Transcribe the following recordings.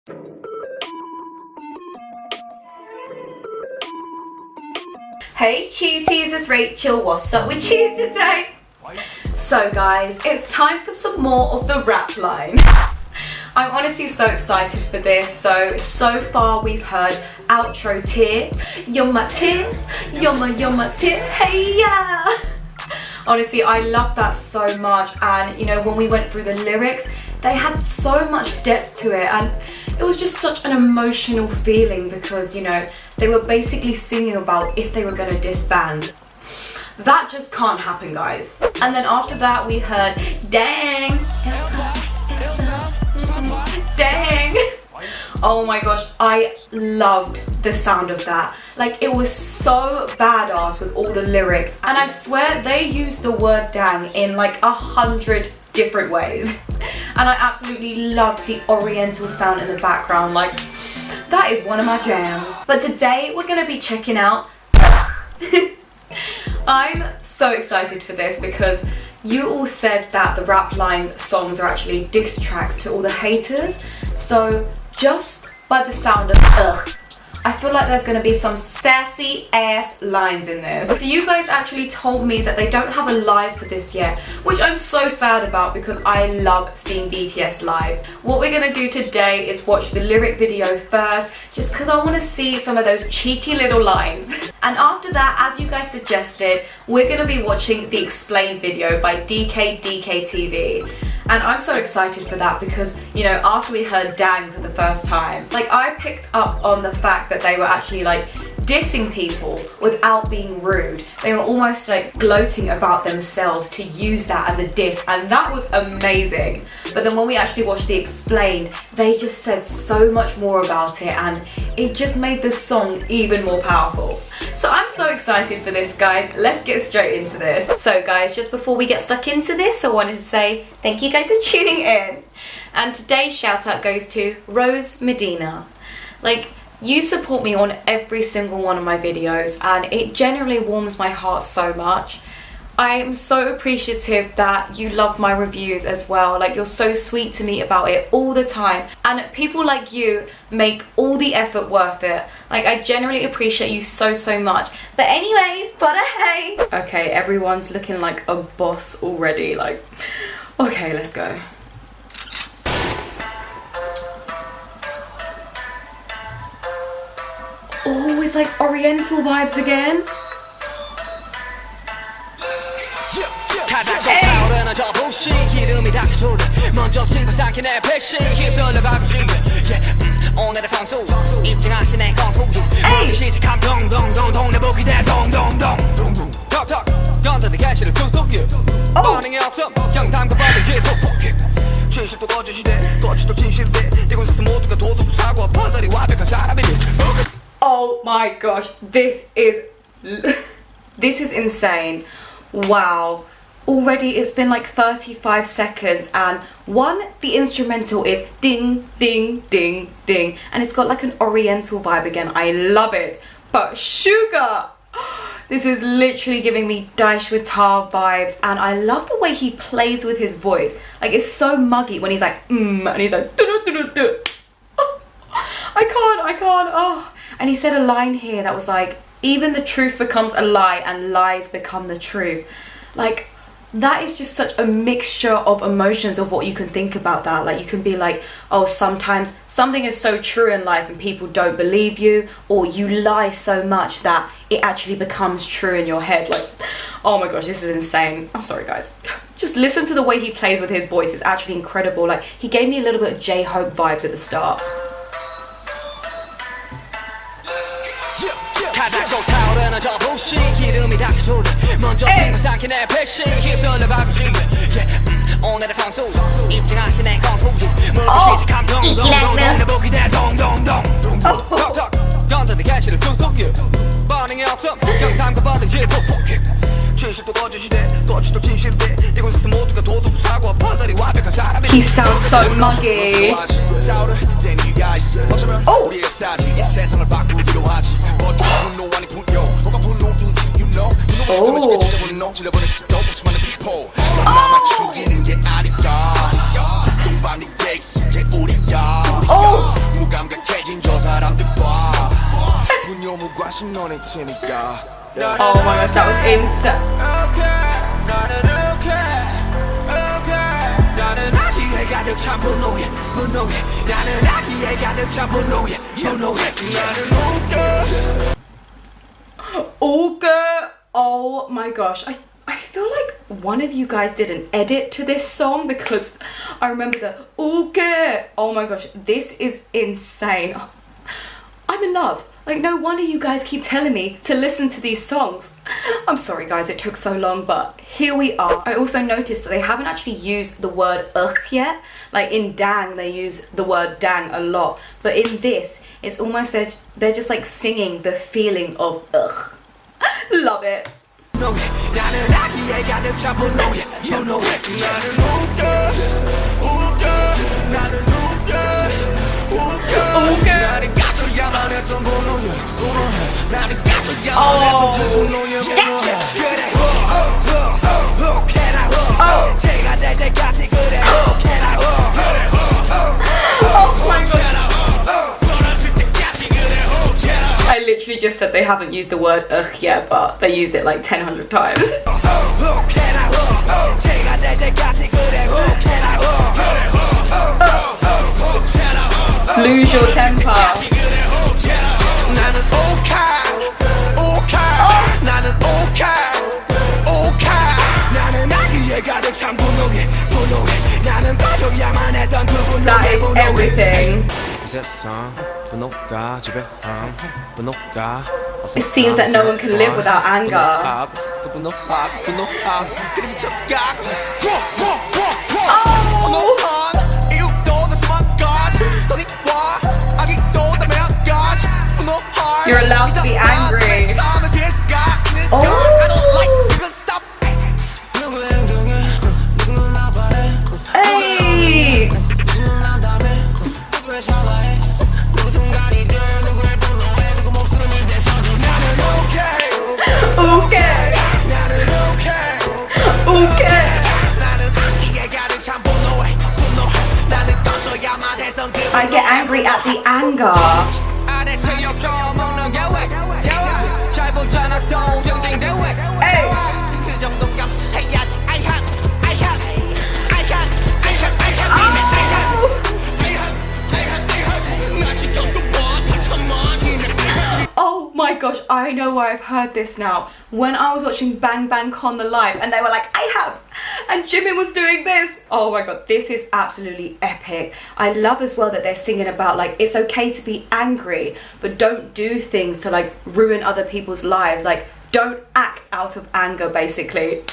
Hey cuties, it's Rachel. What's up with you today? So guys, it's time for some more of the rap line. I'm honestly so excited for this. So far we've heard outro tear, you're my tear, you're my tear, hey yeah. Honestly, I love that so much, and you know, when we went through the lyrics, they had so much depth to it, and it was just such an emotional feeling because, you know, they were basically singing about if they were going to disband. That just can't happen, guys. And then after that we heard dang, dang. Oh my gosh, I loved the sound of that. Like, it was so badass with all the lyrics, and I swear they used the word dang in like 100 different ways. And I absolutely loved the oriental sound in the background. Like, that is one of my jams. But today we're gonna be checking out I'm so excited for this because you all said that the rap line songs are actually diss tracks to all the haters. So just by the sound of I feel like there's going to be some sassy ass lines in this. So you guys actually told me that they don't have a live for this yet, which I'm so sad about because I love seeing BTS live. What we're going to do today is watch the lyric video first, just because I want to see some of those cheeky little lines. And after that, as you guys suggested, we're going to be watching the Explain video by DKTV. And I'm so excited for that because, you know, after we heard dang for the first time, like, I picked up on the fact that they were actually like dissing people without being rude. They were almost like gloating about themselves to use that as a diss, and that was amazing. But then when we actually watched the Explain, they just said so much more about it, and it just made the song even more powerful. So I'm so excited for this, guys. Let's get straight into this. So guys, just before we get stuck into this, I wanted to say thank you guys for tuning in. And today's shout out goes to Rose Medina. Like, you support me on every single one of my videos, and it genuinely warms my heart so much. I am so appreciative that you love my reviews as well. Like, you're so sweet to me about it all the time, and people like you make all the effort worth it. Like, I genuinely appreciate you so much. But anyways, but hey. Okay, everyone's looking like a boss already. Like, okay, let's go. Oh, it's like oriental vibes again. Oh my gosh, this is insane. Wow. Already it's been like 35 seconds, and the instrumental is ding ding ding ding, and it's got like an oriental vibe again. I love it. But Sugar, this is literally giving me Daishwatar vibes, and I love the way he plays with his voice. Like, it's so muggy when he's like and he's like I can't. Oh. And he said a line here that was like, even the truth becomes a lie and lies become the truth. Like, that is just such a mixture of emotions of what you can think about that. Like, you can be like, oh, sometimes something is so true in life and people don't believe you, or you lie so much that it actually becomes true in your head. Like, oh my gosh, this is insane. I'm sorry, guys. Just listen to the way he plays with his voice. It's actually incredible. Like, he gave me a little bit of J-Hope vibes at the start. He sounds so muggy. Oh! Oh! Oh my gosh, that was insane. Ooga, oh my gosh, I feel like one of you guys did an edit to this song because I remember the ooga. Oh my gosh, this is insane. I'm in love. Like, no wonder you guys keep telling me to listen to these songs. I'm sorry guys, it took so long, but here we are. I also noticed that they haven't actually used the word ugh yet. Like in dang, they use the word dang a lot. But in this, it's almost they're just like singing the feeling of ugh. Love it. I literally just said they haven't used the word ugh yet, but they used it like 1,000 times. Lose your temper. That is everything. It seems that no one can live without anger. You're allowed to be angry. Oh. Hey. Okay. Okay. I get angry at the anger. Hey. Oh my gosh, I know where I've heard this now. When I was watching Bang Bang Con the live and they were like, I have, and Jimin was doing this. Oh my god, this is absolutely epic. I love as well that they're singing about like, it's okay to be angry, but don't do things to like ruin other people's lives. Like, don't act out of anger, basically.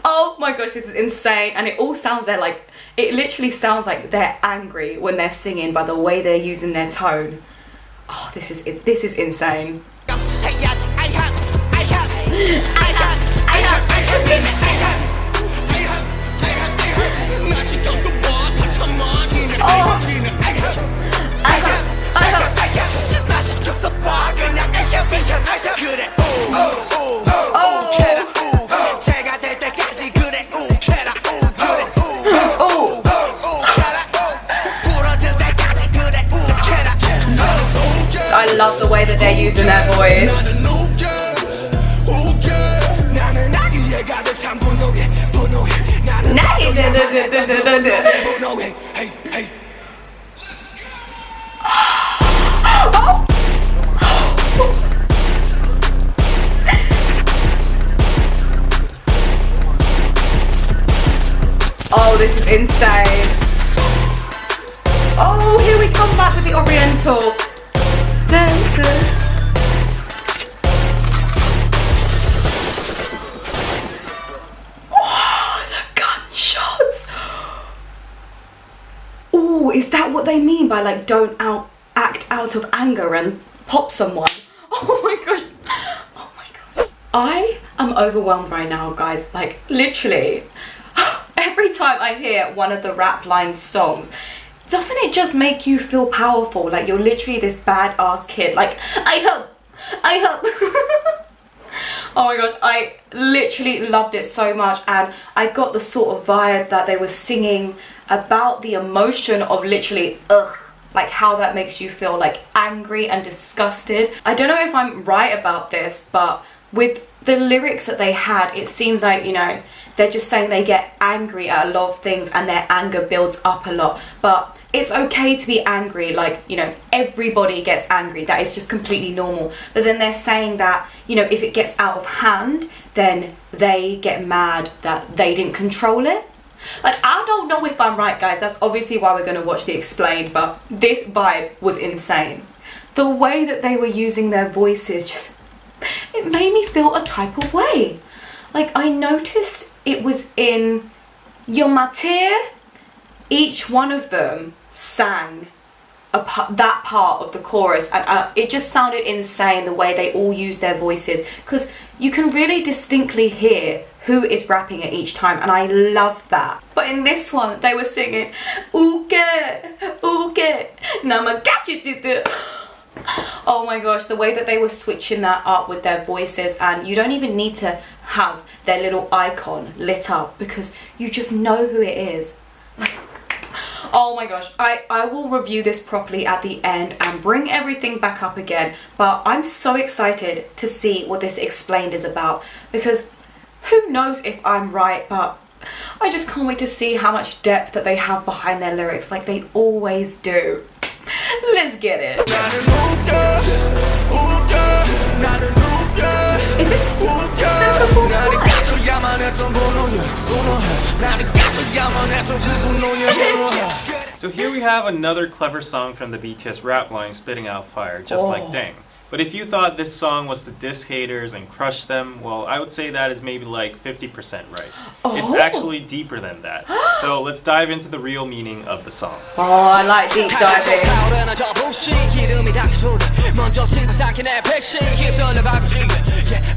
Oh my gosh, this is insane. And it all sounds there like, it literally sounds like they're angry when they're singing by the way they're using their tone. Oh, this is insane. I love the way that they're using their voice. Oh, this is insane. Oh, here we come back with the Oriental. Oh, the gunshots. Oh, is that what they mean by like don't act out of anger and pop someone? Oh my god. Oh my god. I am overwhelmed right now, guys. Like literally every time I hear one of the rap line songs, doesn't it just make you feel powerful? Like you're literally this badass kid. Like, I hope. Oh my gosh, I literally loved it so much, and I got the sort of vibe that they were singing about the emotion of literally ugh, like how that makes you feel like angry and disgusted. I don't know if I'm right about this, but with the lyrics that they had, it seems like, you know, they're just saying they get angry at a lot of things and their anger builds up a lot. But it's okay to be angry, like, you know, everybody gets angry. That is just completely normal. But then they're saying that, you know, if it gets out of hand, then they get mad that they didn't control it. Like, I don't know if I'm right, guys. That's obviously why we're going to watch the explained, but this vibe was insane. The way that they were using their voices, just, it made me feel a type of way. Like, I noticed it was in Your Matir, each one of them sang that part of the chorus, and it just sounded insane the way they all use their voices, because you can really distinctly hear who is rapping at each time, and I love that. But in this one, they were singing Uke, Uke, Namagachi. Oh my gosh, the way that they were switching that up with their voices, and you don't even need to have their little icon lit up because you just know who it is. Oh my gosh, I will review this properly at the end and bring everything back up again, but I'm so excited to see what this explained is about, because who knows if I'm right, but I just can't wait to see how much depth that they have behind their lyrics, like they always do. Let's get it. Is this So here we have another clever song from the BTS rap line spitting out fire, just like Dang. But if you thought this song was to diss haters and crush them, well, I would say that is maybe like 50% right. It's actually deeper than that. So let's dive into the real meaning of the song. Oh, I like deep diving.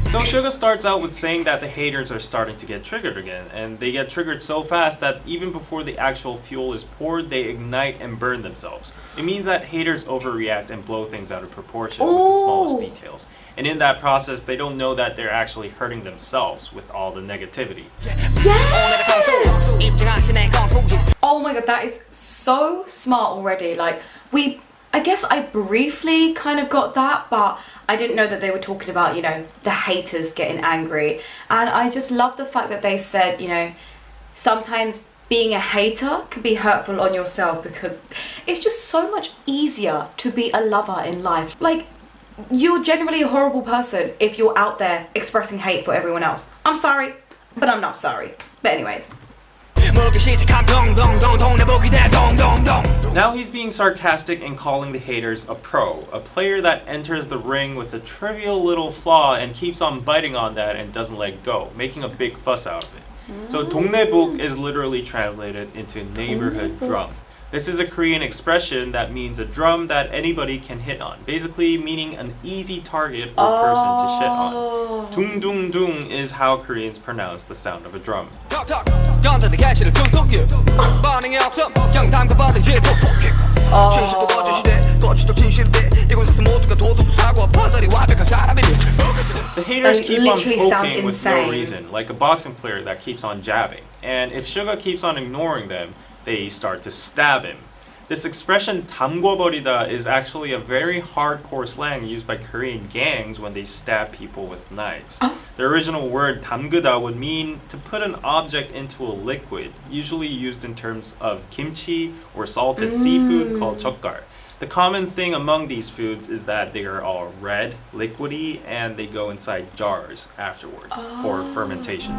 So Suga starts out with saying that the haters are starting to get triggered again, and they get triggered so fast that even before the actual fuel is poured, they ignite and burn themselves. It means that haters overreact and blow things out of proportion with the smallest details. And in that process, they don't know that they're actually hurting themselves with all the negativity. Oh my god, that is so smart already. Like, I guess I briefly kind of got that, but I didn't know that they were talking about, you know, the haters getting angry. And I just love the fact that they said, you know, sometimes being a hater can be hurtful on yourself, because it's just so much easier to be a lover in life. Like, you're generally a horrible person if you're out there expressing hate for everyone else. I'm sorry, but I'm not sorry. But anyways. Now he's being sarcastic and calling the haters a pro, a player that enters the ring with a trivial little flaw and keeps on biting on that and doesn't let go, making a big fuss out of it. So 동네북 is literally translated into neighborhood drum. This is a Korean expression that means a drum that anybody can hit on, basically meaning an easy target or person to shit on. Dung dung dung is how Koreans pronounce the sound of a drum. The haters keep on poking with no reason, like a boxing player that keeps on jabbing. And if Suga keeps on ignoring them, they start to stab him. This expression 담궈버리다 is actually a very hardcore slang used by Korean gangs when they stab people with knives. The original word 담그다 would mean to put an object into a liquid, usually used in terms of kimchi or salted seafood called 젓갈. The common thing among these foods is that they are all red, liquidy, and they go inside jars afterwards for fermentation.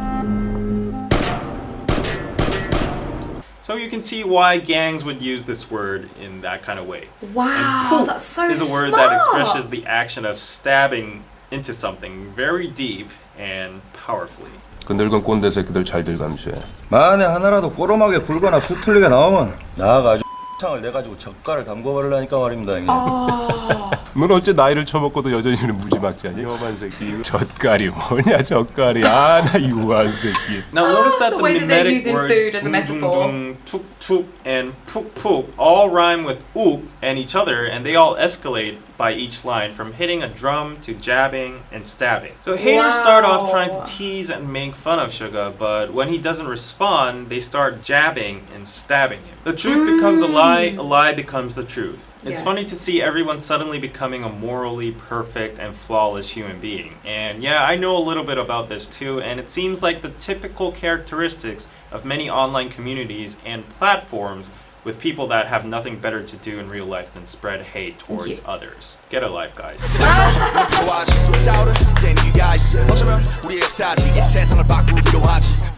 So you can see why gangs would use this word in that kind of way. Wow, and that's so is a word that expresses the action of stabbing into something very deep and powerfully. 그 늙은 꼰대 새끼들 잘들 감시해. 만에 하나라도 꼬름하게 굴거나 수틀리게 나오면 나가지고 창을 내가지고 젓갈을 담궈버리려니까 말입니다. 넌 어째 나이를 처먹고도 여전히 무지막지하니? 험한 새끼. 젓갈이 뭐냐 젓갈이. 아, 나 유한 새끼. Now notice that the way that they're mimetic using words food as a metaphor. dung, tuk tuk, and puk puk all rhyme with uk and each other, and they all escalate by each line, from hitting a drum to jabbing and stabbing. So haters start off trying to tease and make fun of Suga, but when he doesn't respond, they start jabbing and stabbing him. The truth becomes a lie becomes the truth. It's Yeah. funny to see everyone suddenly becoming a morally perfect and flawless human being. And yeah, I know a little bit about this too, and it seems like the typical characteristics of many online communities and platforms with people that have nothing better to do in real life than spread hate towards others. Get a life, guys.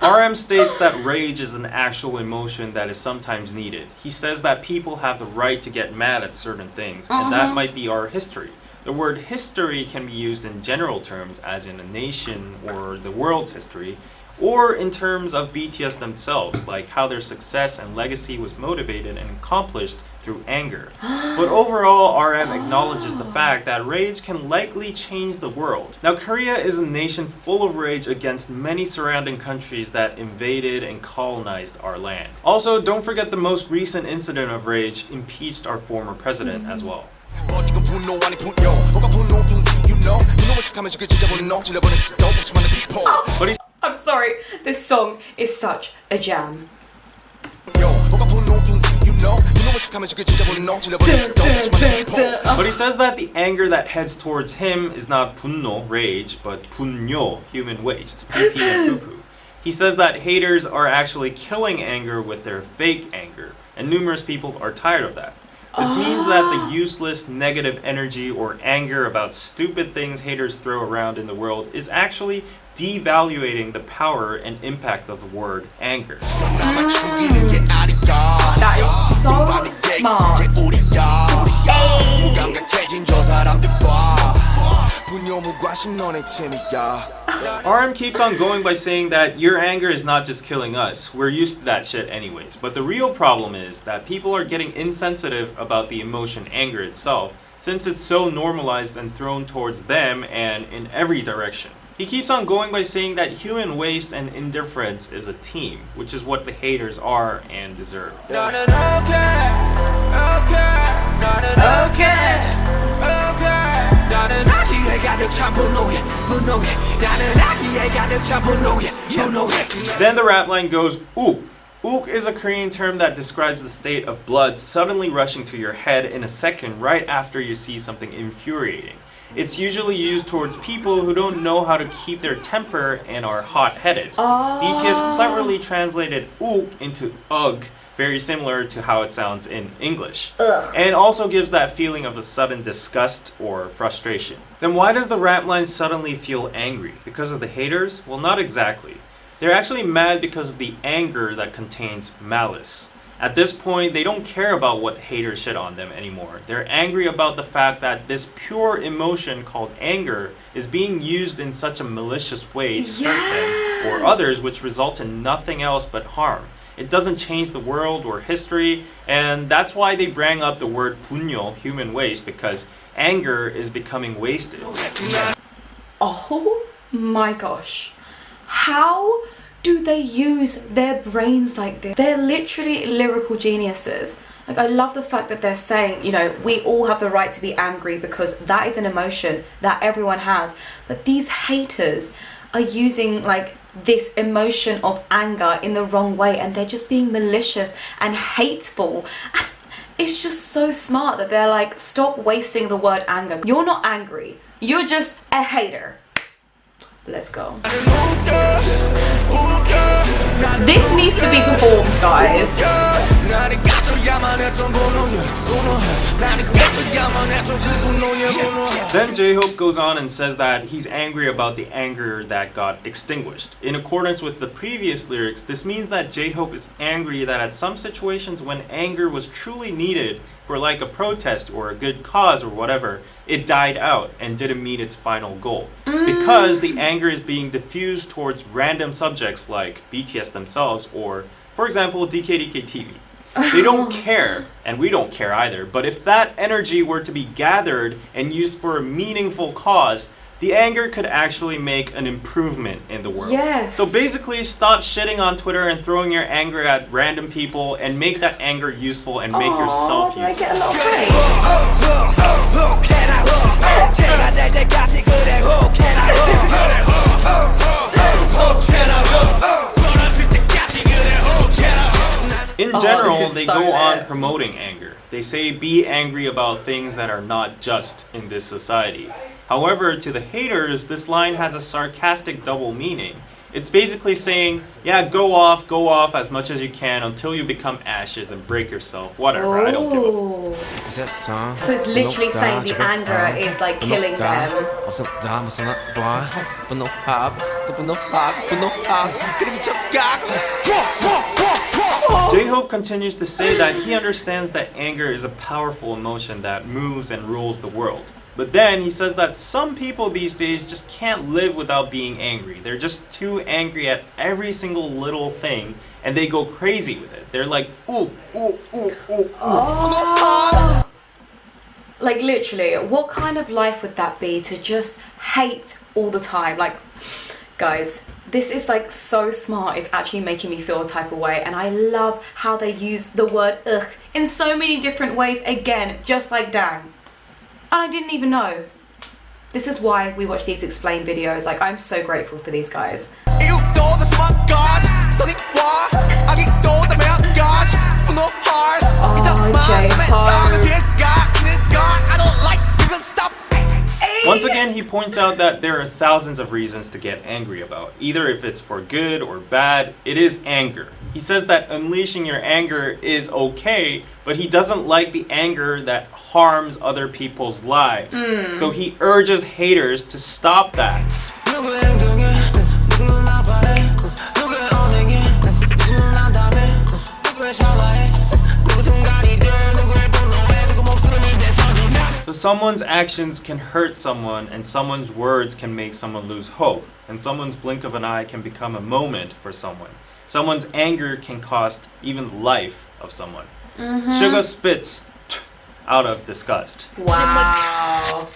RM states that rage is an actual emotion that is sometimes needed. He says that people have the right to get mad at certain things, and that might be our history. The word history can be used in general terms, as in a nation or the world's history, or in terms of BTS themselves, like how their success and legacy was motivated and accomplished through anger. But overall, RM acknowledges the fact that rage can likely change the world. Now, Korea is a nation full of rage against many surrounding countries that invaded and colonized our land. Also, don't forget the most recent incident of rage impeached our former president as well. But he I'm sorry, this song is such a jam. But he says that the anger that heads towards him is not 분노, rage, but 분뇨, human waste, pee and poo-poo. He says that haters are actually killing anger with their fake anger, and numerous people are tired of that. This means that the useless negative energy or anger about stupid things haters throw around in the world is actually devaluating the power and impact of the word anger. That is so smart. RM keeps on going by saying that your anger is not just killing us. We're used to that shit anyways. But the real problem is that people are getting insensitive about the emotion anger itself, since it's so normalized and thrown towards them and in every direction. He keeps on going by saying that human waste and indifference is a team, which is what the haters are and deserve. Then the rap line goes, ook. Ook is a Korean term that describes the state of blood suddenly rushing to your head in a second right after you see something infuriating. It's usually used towards people who don't know how to keep their temper and are hot-headed. BTS cleverly translated ook into ugh, very similar to how it sounds in English. And also gives that feeling of a sudden disgust or frustration. Then why does the rap line suddenly feel angry? Because of the haters? Well, not exactly. They're actually mad because of the anger that contains malice. At this point, they don't care about what haters shit on them anymore. They're angry about the fact that this pure emotion called anger is being used in such a malicious way to hurt them or others, which result in nothing else but harm. It doesn't change the world or history, and that's why they bring up the word 분뇨, human waste, because anger is becoming wasted. Oh my gosh. How do they use their brains like this? They're literally lyrical geniuses. Like, I love the fact that they're saying, you know, we all have the right to be angry because that is an emotion that everyone has. But these haters are using like this emotion of anger in the wrong way, and they're just being malicious and hateful. And it's just so smart that they're like, stop wasting the word anger. You're not angry. You're just a hater. Let's go. This needs to be performed, guys. Then J-Hope goes on and says that he's angry about the anger that got extinguished. In accordance with the previous lyrics, this means that J-Hope is angry that at some situations when anger was truly needed for like a protest or a good cause or whatever, it died out and didn't meet its final goal. Because the anger is being diffused towards random subjects like BTS themselves or, for example, DKDK TV. They don't care, and we don't care either, but if that energy were to be gathered and used for a meaningful cause, the anger could actually make an improvement in the world. Yes. So basically, stop shitting on Twitter and throwing your anger at random people and make that anger useful and make yourself I useful. get a lot of In general, this is they so go on lit. promoting anger. They say be angry about things that are not just in this society. However, to the haters, this line has a sarcastic double meaning. It's basically saying, yeah, go off as much as you can until you become ashes and break yourself. Whatever, I don't give a f. So it's literally saying the anger is like killing them. J-Hope continues to say that he understands that anger is a powerful emotion that moves and rules the world. But then he says that some people these days just can't live without being angry. They're just too angry at every single little thing and they go crazy with it. They're like, ooh, ooh, ooh, ooh, ooh. Oh. Like literally, what kind of life would that be to just hate all the time? Like, guys, this is like so smart. It's actually making me feel a type of way. And I love how they use the word ugh in so many different ways. Again, just like dang. And I didn't even know. This is why we watch these explain videos. Like, I'm so grateful for these guys. Once again, he points out that there are thousands of reasons to get angry about. Either if it's for good or bad, it is anger. He says that unleashing your anger is okay, but he doesn't like the anger that harms other people's lives. So he urges haters to stop that. So someone's actions can hurt someone, and someone's words can make someone lose hope, and someone's blink of an eye can become a moment for someone. Someone's anger can cost even life of someone. Suga spits out of disgust. Wow.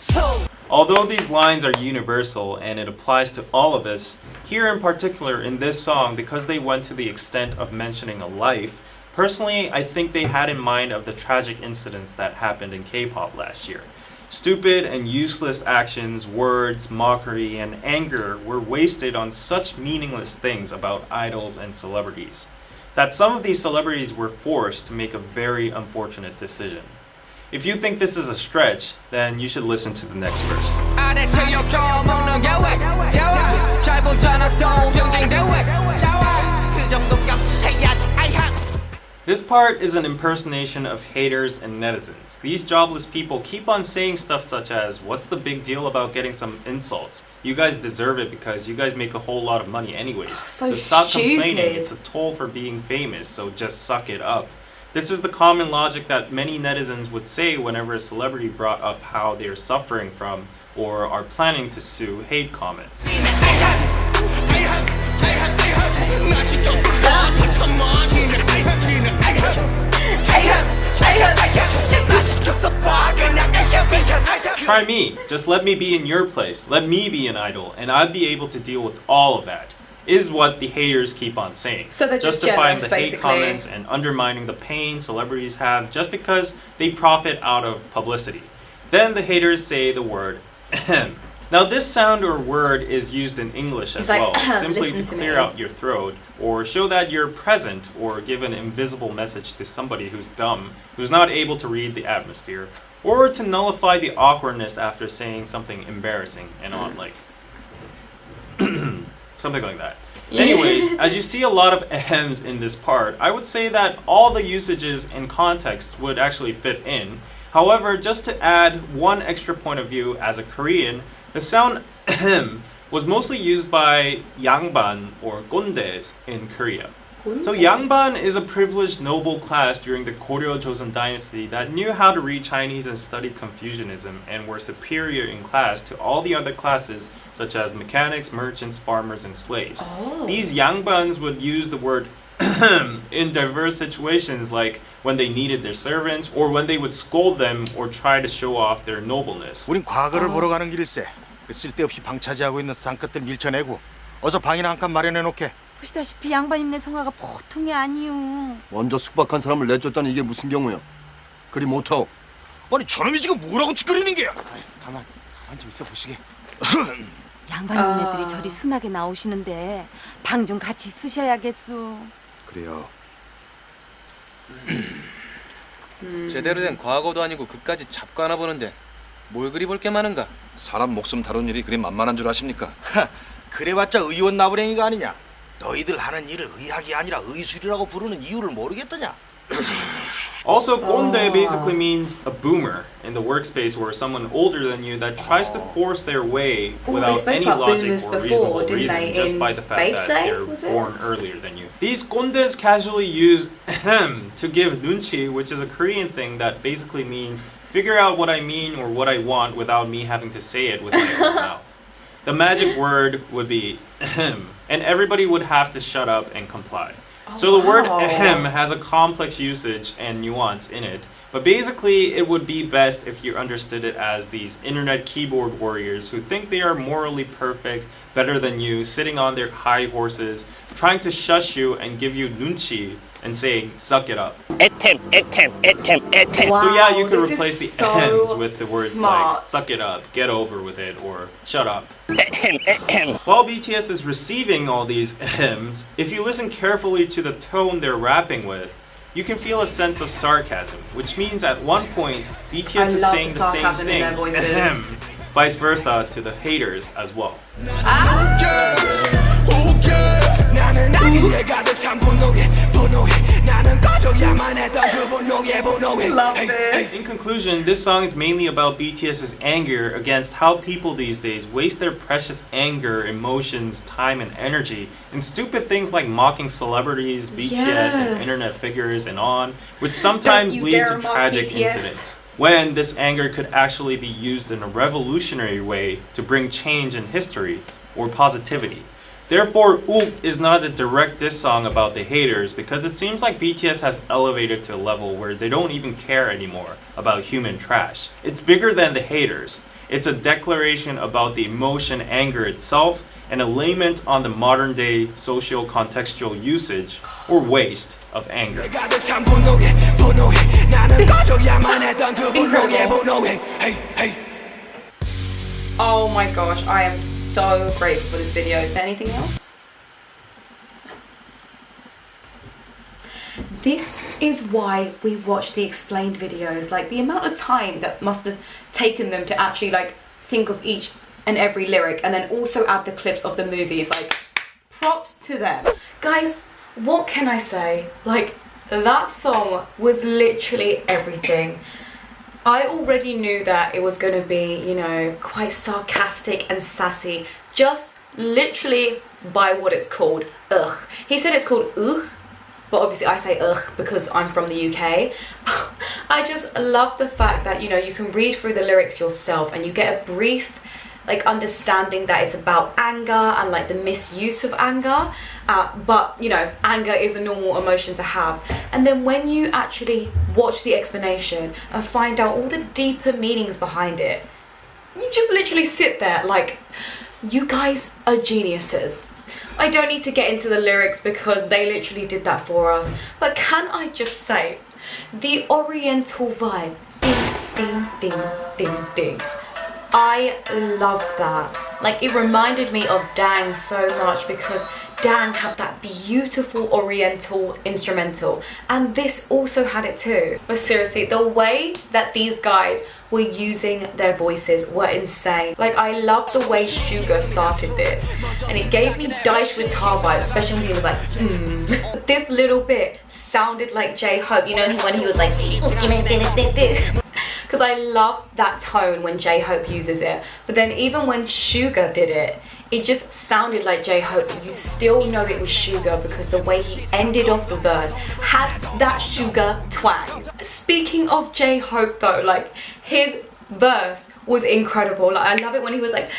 Although these lines are universal and it applies to all of us, here in particular in this song, because they went to the extent of mentioning a life, personally, I think they had in mind of the tragic incidents that happened in K-pop last year. Stupid and useless actions, words, mockery, and anger were wasted on such meaningless things about idols and celebrities, that some of these celebrities were forced to make a very unfortunate decision. If you think this is a stretch, then you should listen to the next verse. This part is an impersonation of haters and netizens. These jobless people keep on saying stuff such as, what's the big deal about getting some insults? You guys deserve it because you guys make a whole lot of money anyways. So stop stupid. complaining, it's a toll for being famous, so just suck it up. This is the common logic that many netizens would say whenever a celebrity brought up how they are suffering from or are planning to sue hate comments. Try me. Just let me be in your place. Let me be an idol, and I'd be able to deal with all of that. Is what the haters keep on saying. So they're just justifying jealous, the hate basically. comments and undermining the pain celebrities have just because they profit out of publicity. Then the haters say the word ahem. Now this sound or word is used in English as like, well, simply to listen to clear me. out your throat or show that you're present or give an invisible message to somebody who's dumb, who's not able to read the atmosphere, or to nullify the awkwardness after saying something embarrassing and on like something like that. Anyways, as you see a lot of ahems in this part, I would say that all the usages and contexts would actually fit in. However, just to add one extra point of view as a Korean, the sound ahem was mostly used by 양반 or 꼰대s in Korea. So 양반 is a privileged noble class during the Goryeo Joseon dynasty that knew how to read Chinese and studied Confucianism and were superior in class to all the other classes such as mechanics, merchants, farmers, and slaves. These 양반s would use the word in diverse situations like when they needed their servants or when they would scold them or try to show off their nobleness. 우린 과거를 보러 가는 길일세. 그 쓸데없이 방 차지하고 있는 상끝들 밀쳐내고 어서 방이나 한 칸 마련해 놓게. 보시다시피 양반님네 성화가 보통이 아니요. 먼저 숙박한 사람을 내쫓다니 이게 무슨 경우야? 그리 못하오. 아니 저놈이 지금 뭐라고 짓거리는 게야? 가만 좀 있어 보시게. 양반님네들이 저리 순하게 나오시는데 방 좀 같이 쓰셔야겠소. 그래요. 제대로 된 과거도 아니고 그까지 잡고 하나 보는데 뭘 그리 볼 게 많은가? 사람 목숨 다룬 일이 그리 만만한 줄 아십니까? 그래봤자 의원 나부랭이가 아니냐. 너희들 하는 일을 의학이 아니라 의술이라고 부르는 이유를 모르겠더냐. Also, 꼰대 basically means a boomer in the workspace where someone older than you that tries to force their way without any logic or reasonable reason just by the fact that they're born earlier than you. These 꼰대s casually use ahem to give nunchi, which is a Korean thing that basically means figure out what I mean or what I want without me having to say it with my own mouth. The magic word would be ahem, and everybody would have to shut up and comply. So the word ahem has a complex usage and nuance in it, but basically it would be best if you understood it as these internet keyboard warriors who think they are morally perfect, better than you, sitting on their high horses, trying to shush you and give you nunchi and saying, suck it up. Wow, So yeah, you could this replace the is so ahems with the words smart. like, suck it up, get over with it, or shut up. While BTS is receiving all these ahems, if you listen carefully to the tone they're rapping with, you can feel a sense of sarcasm, which means at one point, BTS is saying the same thing, ahem, vice versa to the haters as well. In conclusion, this song is mainly about BTS's anger against how people these days waste their precious anger, emotions, time, and energy in stupid things like mocking celebrities, BTS, and internet figures, and on, which sometimes lead to tragic incidents. When this anger could actually be used in a revolutionary way to bring change in history or positivity. Therefore, Oop is not a direct diss song about the haters because it seems like BTS has elevated to a level where they don't even care anymore about human trash. It's bigger than the haters. It's a declaration about the emotion anger itself and a lament on the modern day social contextual usage or waste of anger. Oh my gosh, I am so grateful for this video. Is there anything else? This is why we watch the explained videos. Like the amount of time that must have taken them to actually like think of each and every lyric and then also add the clips of the movies. Like props to them. Guys, what can I say? Like that song was literally everything. I already knew that it was going to be, you know, quite sarcastic and sassy, just literally by what it's called, ugh. He said it's called ugh, but obviously I say ugh because I'm from the UK. I just love the fact that, you know, you can read through the lyrics yourself and you get a brief like understanding that it's about anger and like the misuse of anger, but you know, anger is a normal emotion to have. And then when you actually watch the explanation and find out all the deeper meanings behind it, you just literally sit there like, you guys are geniuses. I don't need to get into the lyrics because they literally did that for us, but can I just say the oriental vibe, ding ding ding ding ding, I loved that. Like it reminded me of Dang so much because Dang had that beautiful oriental instrumental and this also had it too. But seriously, the way that these guys were using their voices were insane. Like I love the way Suga started this and it gave me Daesh with Tar vibe, especially when he was like This little bit sounded like J-Hope, you know, when he was like because I love that tone when J-Hope uses it, but then even when Suga did it, it just sounded like J-Hope. You still know it was Suga because the way he ended off the verse had that Suga twang. Speaking of J-Hope though, like his verse was incredible. Like I love it when he was like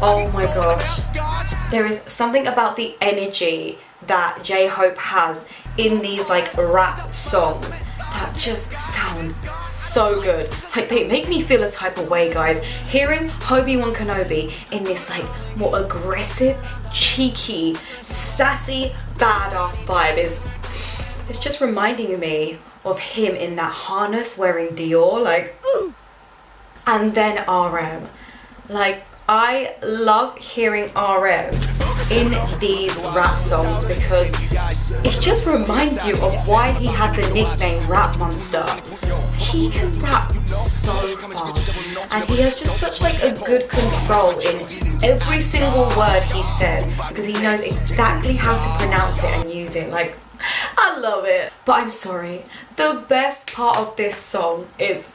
oh my gosh. There is something about the energy that J-Hope has in these like rap songs that just sound so good. Like they make me feel a type of way, guys. Hearing Obi-Wan Kenobi in this like more aggressive, cheeky, sassy, badass vibe it's just reminding me of him in that harness wearing Dior, like ooh. And then RM. Like I love hearing RM in these rap songs because it just reminds you of why he had the nickname Rap Monster. He can rap so fast and he has just such like a good control in every single word he said because he knows exactly how to pronounce it and use it. Like, I love it. But I'm sorry, the best part of this song is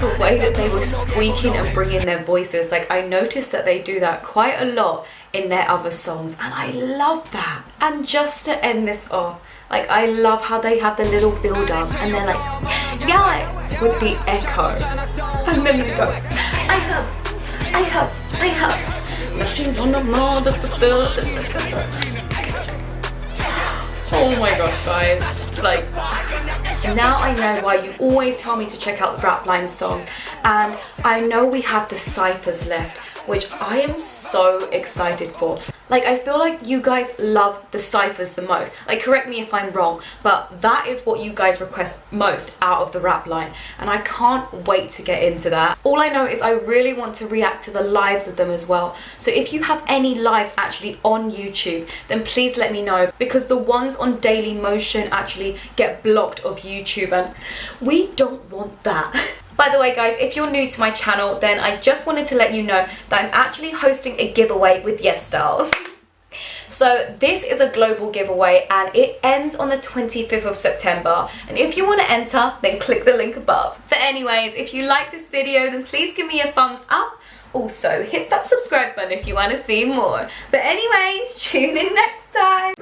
the way that they were squeaking and bringing their voices. Like, I noticed that they do that quite a lot in their other songs and I love that. And just to end this off, like, I love how they have the little build up and they're like, yeah, with the echo. And then they go, I have machines on the mall. Oh my gosh, guys. Like, now I know why you always tell me to check out the Rap Line song. And I know we have the ciphers left, which I am so excited for. Like, I feel like you guys love the ciphers the most. Like, correct me if I'm wrong, but that is what you guys request most out of the Rap Line. And I can't wait to get into that. All I know is I really want to react to the lives of them as well. So if you have any lives actually on YouTube, then please let me know, because the ones on Daily Motion actually get blocked off YouTube and we don't want that. By the way, guys, if you're new to my channel, then I just wanted to let you know that I'm actually hosting a giveaway with Yes Style. So this is a global giveaway and it ends on the 25th of September. And if you want to enter, then click the link above. But anyways, if you like this video, then please give me a thumbs up. Also, hit that subscribe button if you want to see more. But anyways, tune in next time.